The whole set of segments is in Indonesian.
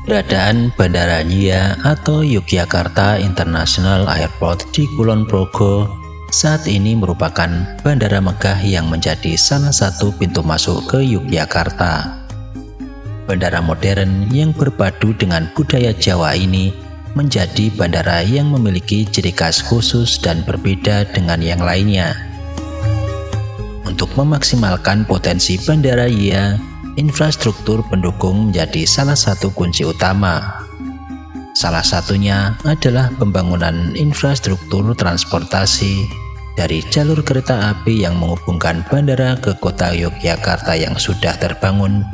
Keberadaan Bandara YIA atau Yogyakarta International Airport di Kulon Progo saat ini merupakan bandara megah yang menjadi salah satu pintu masuk ke Yogyakarta. Bandara modern yang berpadu dengan budaya Jawa ini menjadi bandara yang memiliki ciri khas khusus dan berbeda dengan yang lainnya. Untuk memaksimalkan potensi Bandara YIA, infrastruktur pendukung menjadi salah satu kunci utama. Salah satunya adalah pembangunan infrastruktur transportasi dari jalur kereta api yang menghubungkan bandara ke kota Yogyakarta yang sudah terbangun.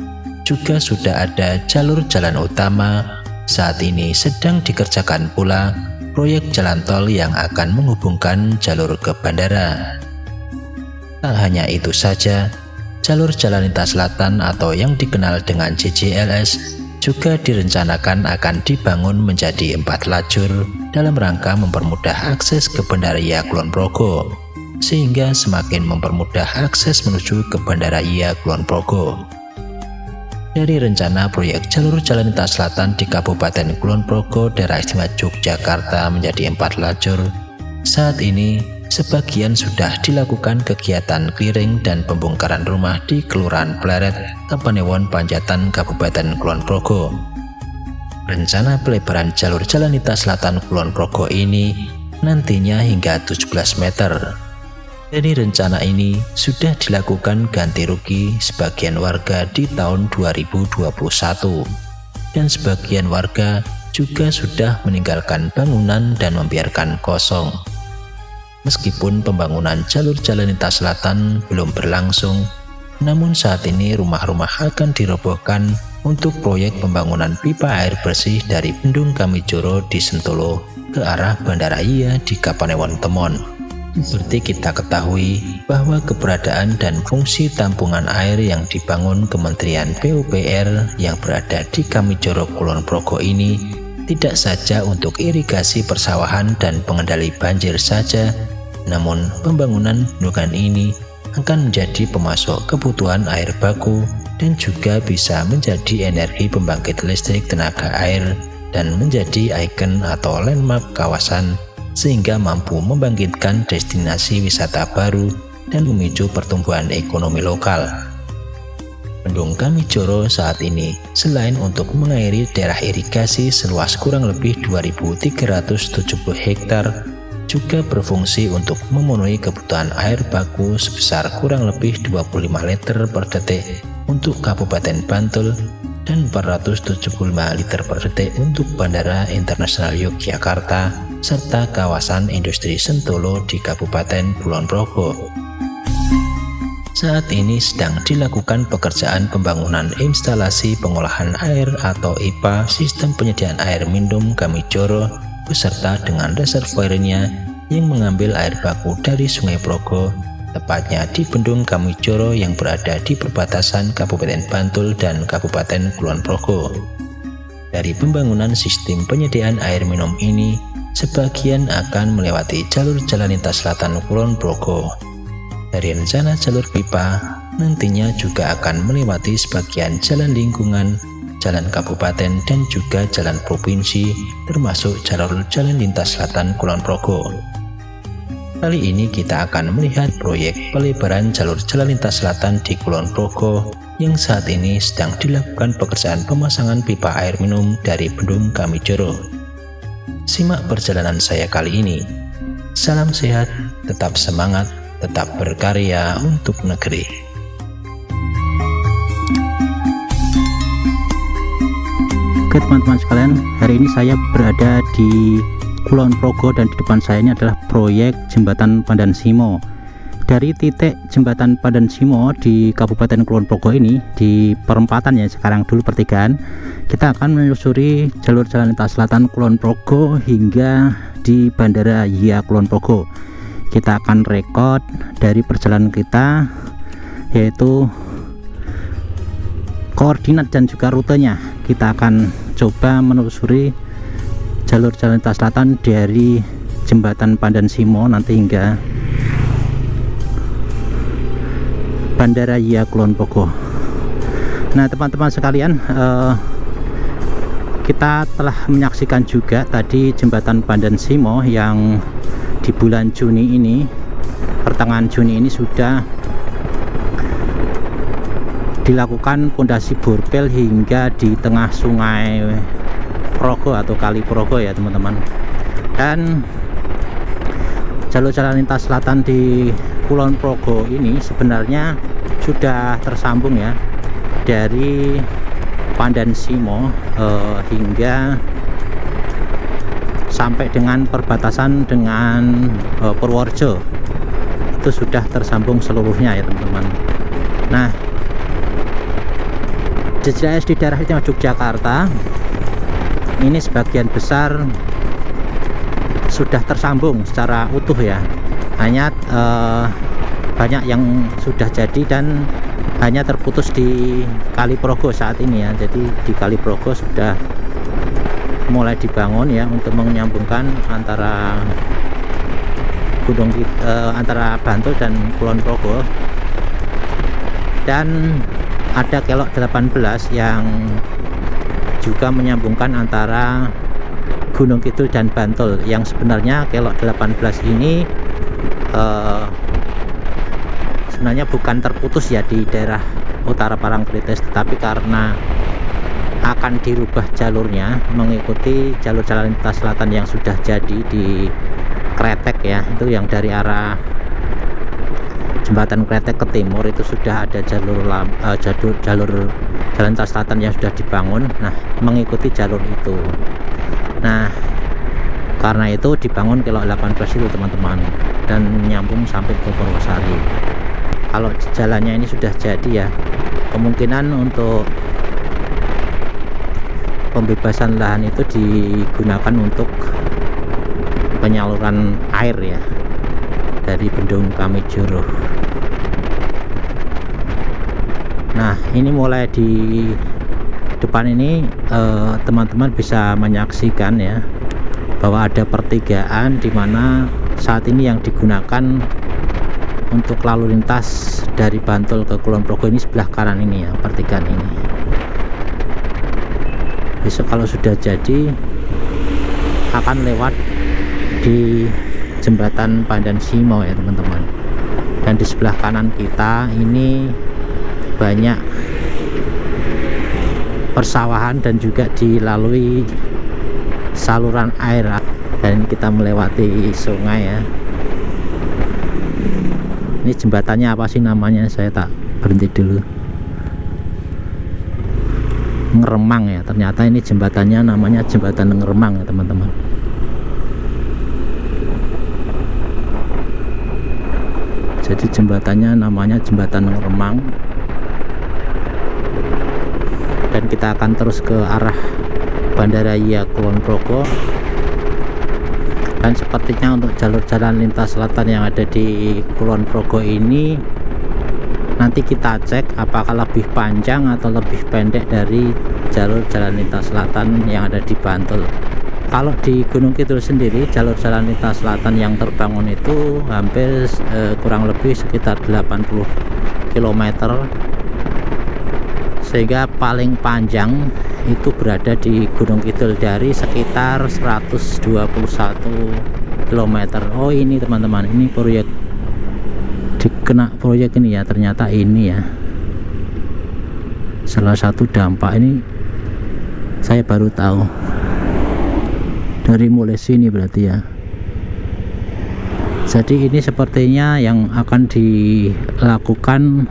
Juga sudah ada jalur jalan utama. Saat ini sedang dikerjakan pula proyek jalan tol yang akan menghubungkan jalur ke bandara. Tak hanya itu saja, jalur jalan lintas selatan atau yang dikenal dengan JJLS juga direncanakan akan dibangun menjadi 4 lajur dalam rangka mempermudah akses ke Bandara YIA Kulon Progo, sehingga semakin mempermudah akses menuju ke Bandara YIA Kulon Progo. Dari rencana proyek jalur jalan lintas selatan di Kabupaten Kulon Progo, Daerah Istimewa Yogyakarta menjadi 4 lajur, saat ini sebagian sudah dilakukan kegiatan clearing dan pembongkaran rumah di Kelurahan Pleret, Tapanewon, Panjatan, Kabupaten Kulon Progo. Rencana pelebaran jalur jalan lintas selatan Kulon Progo ini nantinya hingga 17 meter. Dari rencana ini sudah dilakukan ganti rugi sebagian warga di tahun 2021 dan sebagian warga juga sudah meninggalkan bangunan dan membiarkan kosong. Meskipun pembangunan jalur jalan lintas selatan belum berlangsung, namun saat ini rumah-rumah akan dirobohkan untuk proyek pembangunan pipa air bersih dari Bendung Kamijoro di Sentolo ke arah Bandara YIA di Kapanewon Temon. Seperti kita ketahui bahwa keberadaan dan fungsi tampungan air yang dibangun Kementerian PUPR yang berada di Kamijoro Kulon Progo ini tidak saja untuk irigasi persawahan dan pengendali banjir saja, namun pembangunan bendungan ini akan menjadi pemasok kebutuhan air baku dan juga bisa menjadi energi pembangkit listrik tenaga air dan menjadi ikon atau landmark kawasan, sehingga mampu membangkitkan destinasi wisata baru dan memicu pertumbuhan ekonomi lokal. Bendung Kamijoro saat ini selain untuk mengairi daerah irigasi seluas kurang lebih 2.370 hektar, juga berfungsi untuk memenuhi kebutuhan air baku sebesar kurang lebih 25 liter per detik untuk Kabupaten Bantul dan 475 liter per detik untuk Bandara Internasional Yogyakarta serta kawasan industri Sentolo di Kabupaten Kulon Progo. Saat ini sedang dilakukan pekerjaan pembangunan instalasi pengolahan air atau IPA sistem penyediaan air minum Kamijoro beserta dengan reservoirnya yang mengambil air baku dari Sungai Progo, tepatnya di Bendung Kamijoro yang berada di perbatasan Kabupaten Bantul dan Kabupaten Kulon Progo. Dari pembangunan sistem penyediaan air minum ini, sebagian akan melewati jalur jalan lintas selatan Kulon Progo. Dari rencana jalur pipa, nantinya juga akan melewati sebagian jalan lingkungan, jalan kabupaten dan juga jalan provinsi, termasuk jalur jalan lintas selatan Kulon Progo. Kali ini kita akan melihat proyek pelebaran jalur jalan lintas selatan di Kulon Progo yang saat ini sedang dilakukan pekerjaan pemasangan pipa air minum dari Bendung Kamijoro. Simak perjalanan saya kali ini. Salam sehat, tetap semangat, tetap berkarya untuk negeri. Oke teman-teman sekalian, hari ini saya berada di Kulon Progo dan di depan saya ini adalah proyek Jembatan Pandan Simo. Dari titik Jembatan Pandan Simo di Kabupaten Kulon Progo ini, di perempatan ya sekarang dulu pertigaan, kita akan menyusuri jalur jalan lintas selatan Kulon Progo hingga di Bandara YIA Kulon Progo. Kita akan rekod dari perjalanan kita, yaitu koordinat dan juga rutenya. Kita akan coba menelusuri jalur jalan lintas selatan dari Jembatan Pandan Simo nanti hingga Bandara YIA Kulon Progo. Nah teman-teman sekalian, kita telah menyaksikan juga tadi jembatan Pandan Simo yang di bulan Juni ini, pertengahan Juni ini sudah dilakukan pondasi borpel hingga di tengah sungai Progo atau Kali Progo ya teman-teman. Dan jalur jalan lintas selatan di Kulon Progo ini sebenarnya sudah tersambung ya, dari Pandan Simo hingga sampai dengan perbatasan dengan Purworejo, itu sudah tersambung seluruhnya ya teman-teman. Nah, jelas di daerah Yogyakarta ini sebagian besar sudah tersambung secara utuh ya, hanya banyak yang sudah jadi dan hanya terputus di Kali Progo saat ini ya. Jadi di Kali Progo sudah mulai dibangun ya untuk menyambungkan antara antara Bantul dan Kulon Progo. Dan ada Kelok 18 yang juga menyambungkan antara Gunung Kidul dan Bantul, yang sebenarnya Kelok 18 ini sebenarnya bukan terputus ya di daerah utara Parangtritis, tetapi karena akan dirubah jalurnya mengikuti jalur jalan lintas selatan yang sudah jadi di Kretek ya, itu yang dari arah jembatan Kretek ke timur itu sudah ada jalur jalan lintas selatan yang sudah dibangun. Nah, mengikuti jalur itu. Nah, karena itu dibangun Kelok 18 itu teman-teman, dan nyambung sampai ke Purwosari. Kalau jalannya ini sudah jadi ya, kemungkinan untuk pembebasan lahan itu digunakan untuk penyaluran air ya dari Bendung Kamijoro. Nah, ini mulai di depan ini teman-teman bisa menyaksikan ya bahwa ada pertigaan di mana saat ini yang digunakan untuk lalu lintas dari Bantul ke Kulon Progo ini sebelah kanan ini ya, pertigaan ini. Besok kalau sudah jadi akan lewat di jembatan Pandan Simo ya teman-teman. Dan di sebelah kanan kita ini banyak persawahan dan juga dilalui saluran air, dan kita melewati sungai ya. Ini jembatannya apa sih namanya, saya tak berhenti dulu. Ngeremang ya, ternyata ini jembatannya namanya jembatan Ngeremang ya teman-teman. Jadi jembatannya namanya jembatan Ngeremang. Dan kita akan terus ke arah Bandaraya Kulon Progo. Dan sepertinya untuk jalur jalan lintas selatan yang ada di Kulon Progo ini nanti kita cek apakah lebih panjang atau lebih pendek dari jalur jalan lintas selatan yang ada di Bantul. Kalau di Gunung Kidul sendiri, jalur jalan lintas selatan yang terbangun itu hampir kurang lebih sekitar 80 km, sehingga paling panjang itu berada di Gunung Kidul dari sekitar 121 km. Oh ini teman-teman, ini proyek dikena proyek ini ya, ternyata ini ya salah satu dampak. Ini saya baru tahu dari mulai sini berarti ya. Jadi ini sepertinya yang akan dilakukan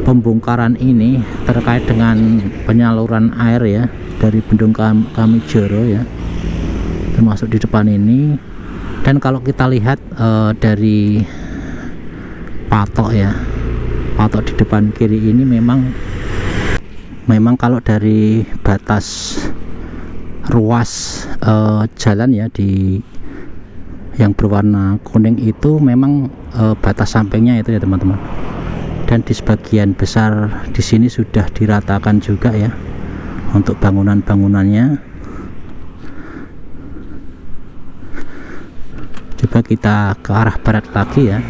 pembongkaran ini terkait dengan penyaluran air ya dari Bendung Kamijoro ya, termasuk di depan ini. Dan kalau kita lihat dari patok ya, patok di depan kiri ini memang kalau dari batas ruas jalan ya di yang berwarna kuning itu memang batas sampingnya itu ya teman-teman. Dan di sebagian besar di sini sudah diratakan juga ya untuk bangunan-bangunannya. Coba kita ke arah barat lagi ya.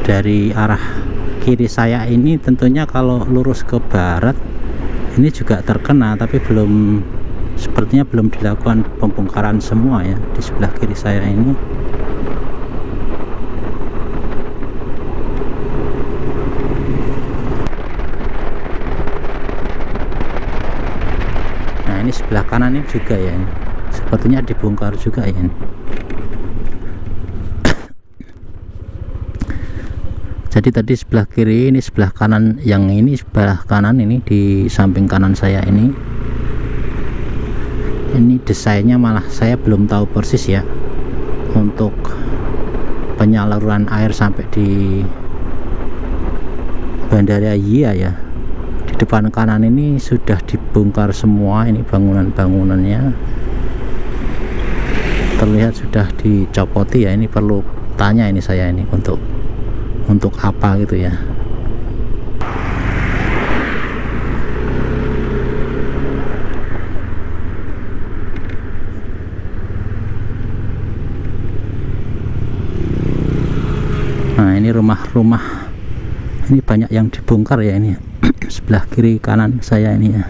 dari arah kiri saya ini tentunya kalau lurus ke barat ini juga terkena, tapi sepertinya belum dilakukan pembongkaran semua ya di sebelah kiri saya ini. Nah ini sebelah kanan ini juga ya, ini sepertinya dibongkar juga ya ini. Jadi tadi sebelah kiri, ini sebelah kanan, yang ini sebelah kanan ini di samping kanan saya ini desainnya malah saya belum tahu persis ya untuk penyaluran air sampai di Bandara Iya ya. Di depan kanan ini sudah dibongkar semua, ini bangunan-bangunannya terlihat sudah dicopoti ya. Ini perlu tanya ini saya ini untuk apa gitu ya. Nah ini rumah-rumah ini banyak yang dibongkar ya ini sebelah kiri kanan saya ini ya.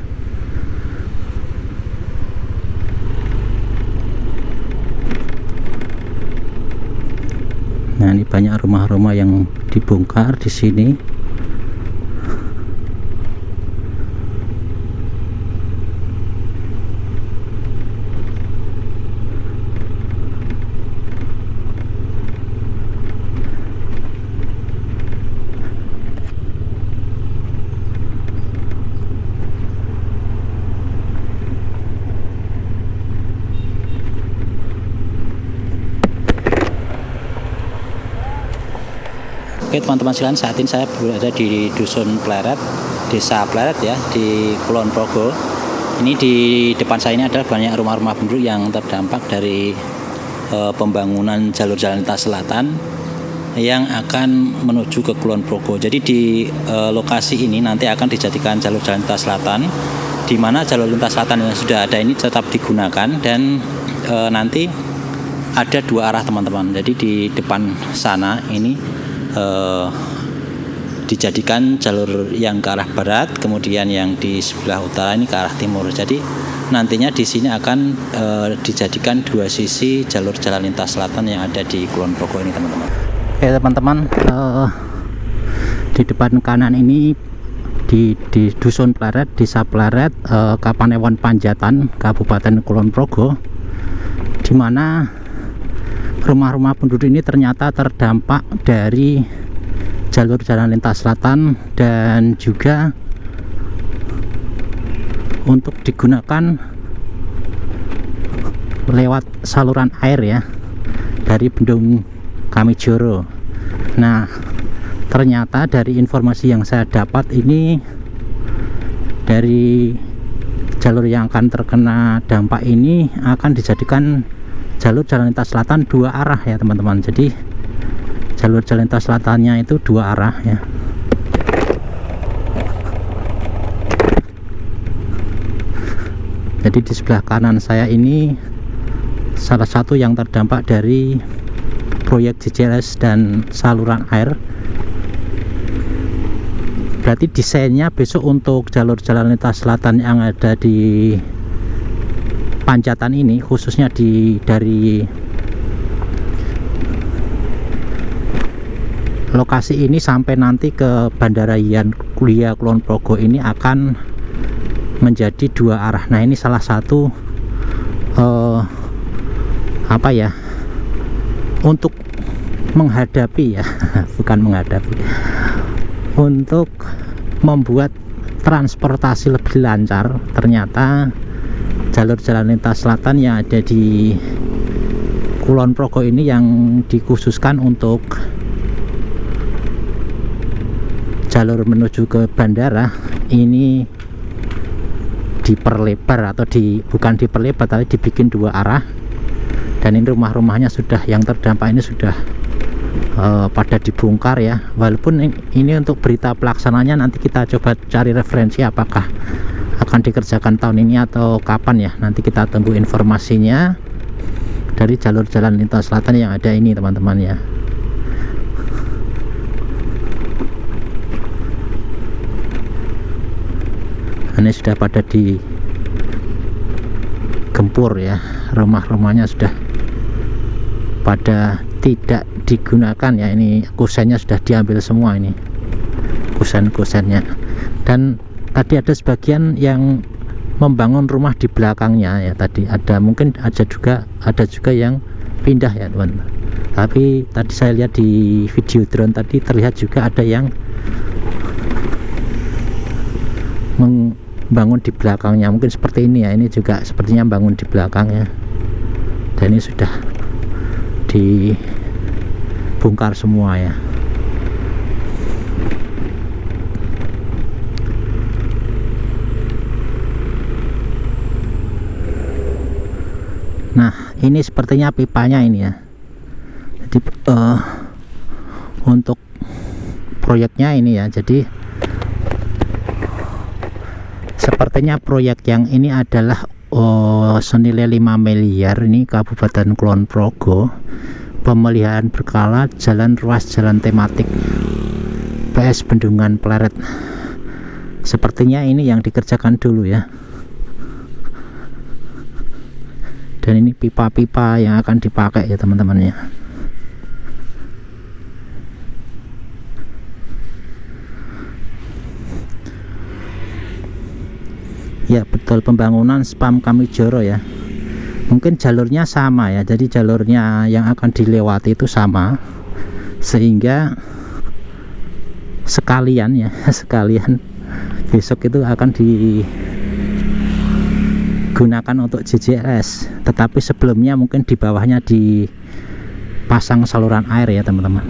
Nah ini banyak rumah-rumah yang dibongkar di sini. Oke teman-teman sekalian, saat ini saya berada di Dusun Pleret, Desa Pleret ya, di Kulon Progo. Ini di depan saya ini adalah banyak rumah-rumah penduduk yang terdampak dari pembangunan jalur jalan lintas selatan yang akan menuju ke Kulon Progo. Jadi di lokasi ini nanti akan dijadikan jalur jalan lintas selatan, di mana jalur lintas selatan yang sudah ada ini tetap digunakan, dan nanti ada dua arah teman-teman. Jadi di depan sana ini dijadikan jalur yang ke arah barat, kemudian yang di sebelah utara ini ke arah timur. Jadi nantinya di sini akan dijadikan dua sisi jalur jalan lintas selatan yang ada di Kulon Progo ini teman-teman. Oke teman-teman, di depan kanan ini di Dusun Pleret, Desa Pleret, Kapanewon Panjatan, Kabupaten Kulon Progo, di mana rumah-rumah penduduk ini ternyata terdampak dari jalur jalan lintas selatan, dan juga untuk digunakan lewat saluran air ya dari Bendung Kamijoro. Nah ternyata dari informasi yang saya dapat ini, dari jalur yang akan terkena dampak ini akan dijadikan jalur jalan lintas selatan dua arah ya teman-teman. Jadi jalur jalan lintas selatannya itu dua arah ya. Jadi di sebelah kanan saya ini salah satu yang terdampak dari proyek JJLS dan saluran air. Berarti desainnya besok untuk jalur jalan lintas selatan yang ada di Panjatan ini, khususnya dari lokasi ini sampai nanti ke Bandara Iya Kulon Progo ini akan menjadi dua arah. Nah ini salah satu apa ya, untuk menghadapi ya bukan menghadapi, untuk membuat transportasi lebih lancar. Ternyata jalur jalan lintas selatan yang ada di Kulon Progo ini yang dikhususkan untuk jalur menuju ke bandara ini diperlebar, atau bukan diperlebar tapi dibikin dua arah. Dan ini rumah-rumahnya sudah, yang terdampak ini sudah pada dibongkar ya. Walaupun ini untuk berita pelaksananya nanti kita coba cari referensi apakah akan dikerjakan tahun ini atau kapan ya, nanti kita tunggu informasinya dari jalur jalan lintas selatan yang ada ini teman-teman ya. Ini sudah pada digempur ya, rumah-rumahnya sudah pada tidak digunakan ya. Ini kusennya sudah diambil semua, ini kusen-kusennya. Dan tadi ada sebagian yang membangun rumah di belakangnya ya, tadi ada, mungkin ada juga yang pindah ya teman. Tapi tadi saya lihat di video drone tadi terlihat juga ada yang membangun di belakangnya, mungkin seperti ini ya. Ini juga sepertinya bangun di belakangnya, dan ini sudah dibongkar semua ya. Nah, ini sepertinya pipanya ini ya. Jadi untuk proyeknya ini ya, jadi sepertinya proyek yang ini adalah senilai 5 miliar. Ini Kabupaten Kulon Progo, pemeliharaan berkala jalan ruas jalan tematik PS Bendungan Pleret. Sepertinya ini yang dikerjakan dulu ya. Dan ini pipa-pipa yang akan dipakai ya teman-teman ya. Ya betul, pembangunan Spam Kamijoro ya. Mungkin jalurnya sama ya, jadi jalurnya yang akan dilewati itu sama, sehingga sekalian ya sekalian besok itu akan digunakan untuk JJLS. Tetapi sebelumnya mungkin di bawahnya dipasang saluran air ya teman-teman.